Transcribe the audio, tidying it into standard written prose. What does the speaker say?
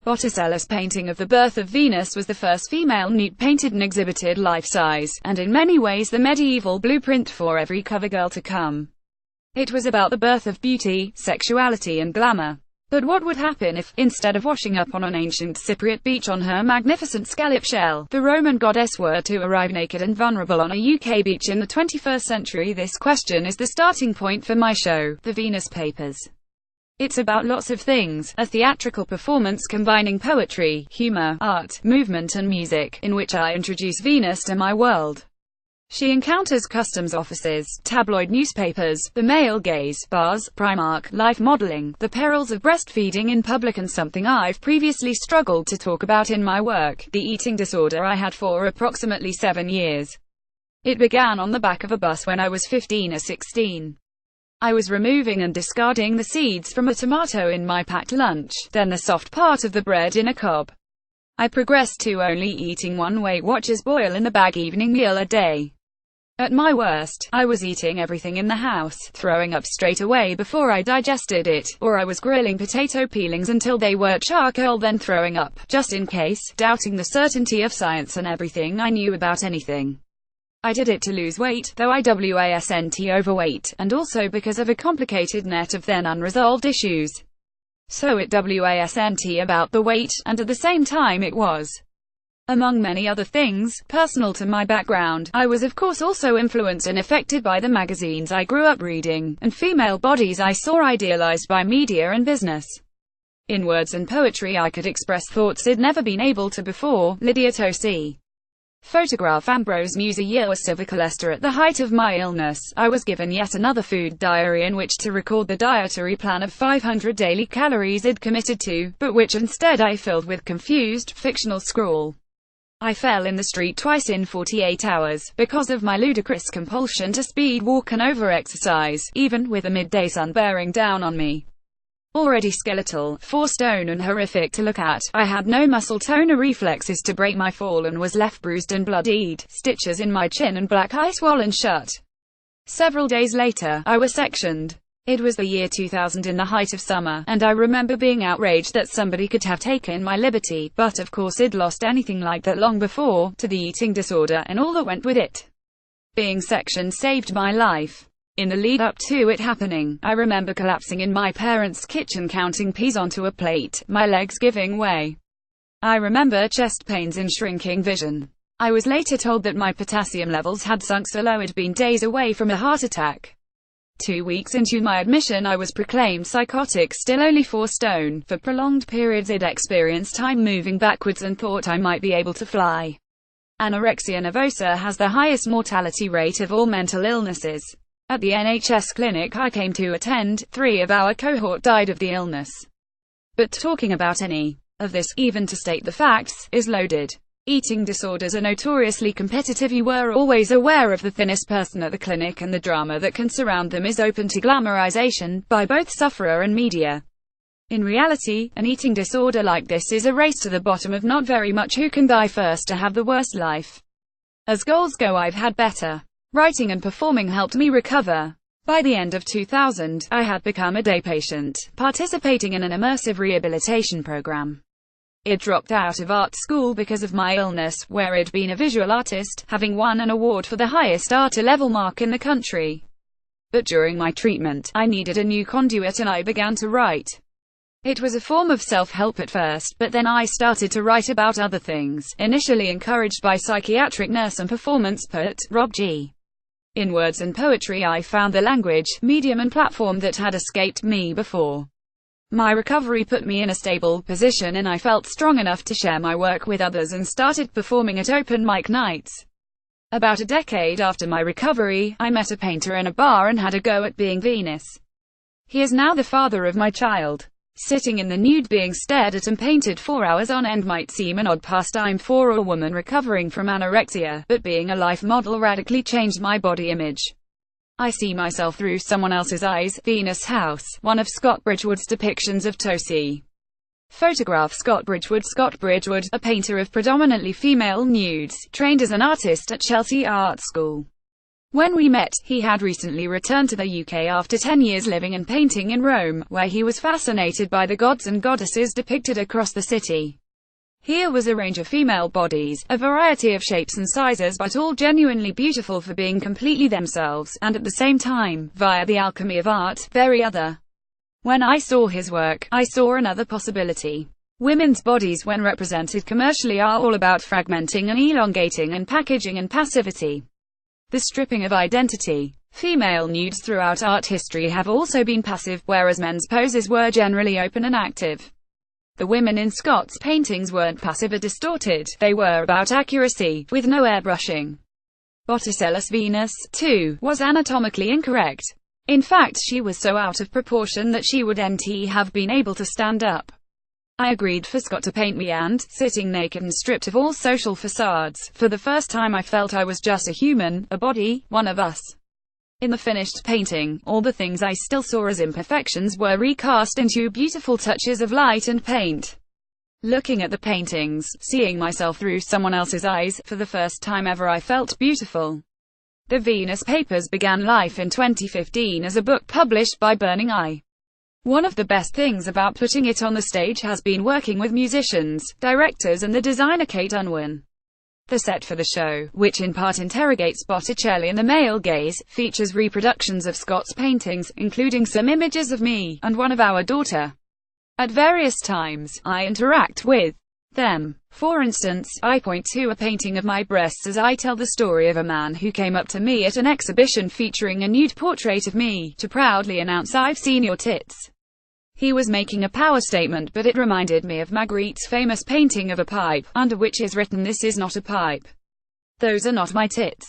Botticelli's painting of the birth of Venus was the first female nude painted and exhibited life-size, and in many ways the medieval blueprint for every cover girl to come. It was about the birth of beauty, sexuality and glamour. But what would happen if, instead of washing up on an ancient Cypriot beach on her magnificent scallop shell, the Roman goddess were to arrive naked and vulnerable on a UK beach in the 21st century? This question is the starting point for my show, The Venus Papers. It's about lots of things, a theatrical performance combining poetry, humor, art, movement and music, in which I introduce Venus to my world. She encounters customs offices, tabloid newspapers, the male gaze, bars, Primark, life modeling, the perils of breastfeeding in public and something I've previously struggled to talk about in my work, the eating disorder I had for approximately 7 years. It began on the back of a bus when I was 15 or 16. I was removing and discarding the seeds from a tomato in my packed lunch, then the soft part of the bread in a cob. I progressed to only eating one Weight Watchers boil in a bag evening meal a day. At my worst, I was eating everything in the house, throwing up straight away before I digested it, or I was grilling potato peelings until they were charcoal then throwing up, just in case, doubting the certainty of science and everything I knew about anything. I did it to lose weight, though I wasn't overweight, and also because of a complicated net of then unresolved issues. So it wasn't about the weight, and at the same time it was, among many other things, personal to my background. I was of course also influenced and affected by the magazines I grew up reading, and female bodies I saw idealized by media and business. In words and poetry I could express thoughts I'd never been able to before. Lydia towsey. Photograph Ambrose Musa year was Esther. At the height of my illness, I was given yet another food diary in which to record the dietary plan of 500 daily calories I'd committed to, but which instead I filled with confused, fictional scrawl. I fell in the street twice in 48 hours, because of my ludicrous compulsion to speed walk and over-exercise, even with the midday sun bearing down on me. Already skeletal, 4 stone and horrific to look at, I had no muscle tone or reflexes to break my fall and was left bruised and bloodied, stitches in my chin and black eye swollen shut. Several days later, I was sectioned. It was the year 2000 in the height of summer, and I remember being outraged that somebody could have taken my liberty, but of course I'd lost anything like that long before, to the eating disorder and all that went with it. Being sectioned saved my life. In the lead up to it happening, I remember collapsing in my parents' kitchen counting peas onto a plate, my legs giving way. I remember chest pains and shrinking vision. I was later told that my potassium levels had sunk so low I'd been days away from a heart attack. 2 weeks into my admission I was proclaimed psychotic, still only 4 stone. For prolonged periods I'd experienced time moving backwards and thought I might be able to fly. Anorexia nervosa has the highest mortality rate of all mental illnesses. At the NHS clinic I came to attend, 3 of our cohort died of the illness. But talking about any of this, even to state the facts, is loaded. Eating disorders are notoriously competitive. You were always aware of the thinnest person at the clinic, and the drama that can surround them is open to glamorization by both sufferer and media. In reality, an eating disorder like this is a race to the bottom of not very much who can die first to have the worst life. As goals go, I've had better. Writing and performing helped me recover. By the end of 2000, I had become a day patient, participating in an immersive rehabilitation program. I'd dropped out of art school because of my illness, where I'd been a visual artist, having won an award for the highest art level mark in the country. But during my treatment, I needed a new conduit and I began to write. It was a form of self-help at first, but then I started to write about other things, initially encouraged by psychiatric nurse and performance poet, Rob G. In words and poetry I found the language, medium and platform that had escaped me before. My recovery put me in a stable position and I felt strong enough to share my work with others and started performing at open mic nights. About a decade after my recovery, I met a painter in a bar and had a go at being Venus. He is now the father of my child. Sitting in the nude being stared at and painted for hours on end might seem an odd pastime for a woman recovering from anorexia, but being a life model radically changed my body image. I see myself through someone else's eyes. Venus House, one of Scott Bridgewood's depictions of towsey. Photograph Scott Bridgewood, a painter of predominantly female nudes, trained as an artist at Chelsea Art School. When we met, he had recently returned to the UK after 10 years living and painting in Rome, where he was fascinated by the gods and goddesses depicted across the city. Here was a range of female bodies, a variety of shapes and sizes, but all genuinely beautiful for being completely themselves, and at the same time, via the alchemy of art, very other. When I saw his work, I saw another possibility. Women's bodies, when represented commercially, are all about fragmenting and elongating and packaging and passivity. The stripping of identity. Female nudes throughout art history have also been passive, whereas men's poses were generally open and active. The women in Scott's paintings weren't passive or distorted, they were about accuracy, with no airbrushing. Botticelli's Venus, too, was anatomically incorrect. In fact, she was so out of proportion that she wouldn't have been able to stand up. I agreed for Scott to paint me, and, sitting naked and stripped of all social facades, for the first time I felt I was just a human, a body, one of us. In the finished painting, all the things I still saw as imperfections were recast into beautiful touches of light and paint. Looking at the paintings, seeing myself through someone else's eyes, for the first time ever I felt beautiful. The Venus Papers began life in 2015 as a book published by Burning Eye. One of the best things about putting it on the stage has been working with musicians, directors and the designer Kate Unwin. The set for the show, which in part interrogates Botticelli and the male gaze, features reproductions of Scott's paintings, including some images of me, and one of our daughter. At various times, I interact with them. For instance, I point to a painting of my breasts as I tell the story of a man who came up to me at an exhibition featuring a nude portrait of me, to proudly announce, "I've seen your tits." He was making a power statement, but it reminded me of Magritte's famous painting of a pipe, under which is written, "This is not a pipe. Those are not my tits."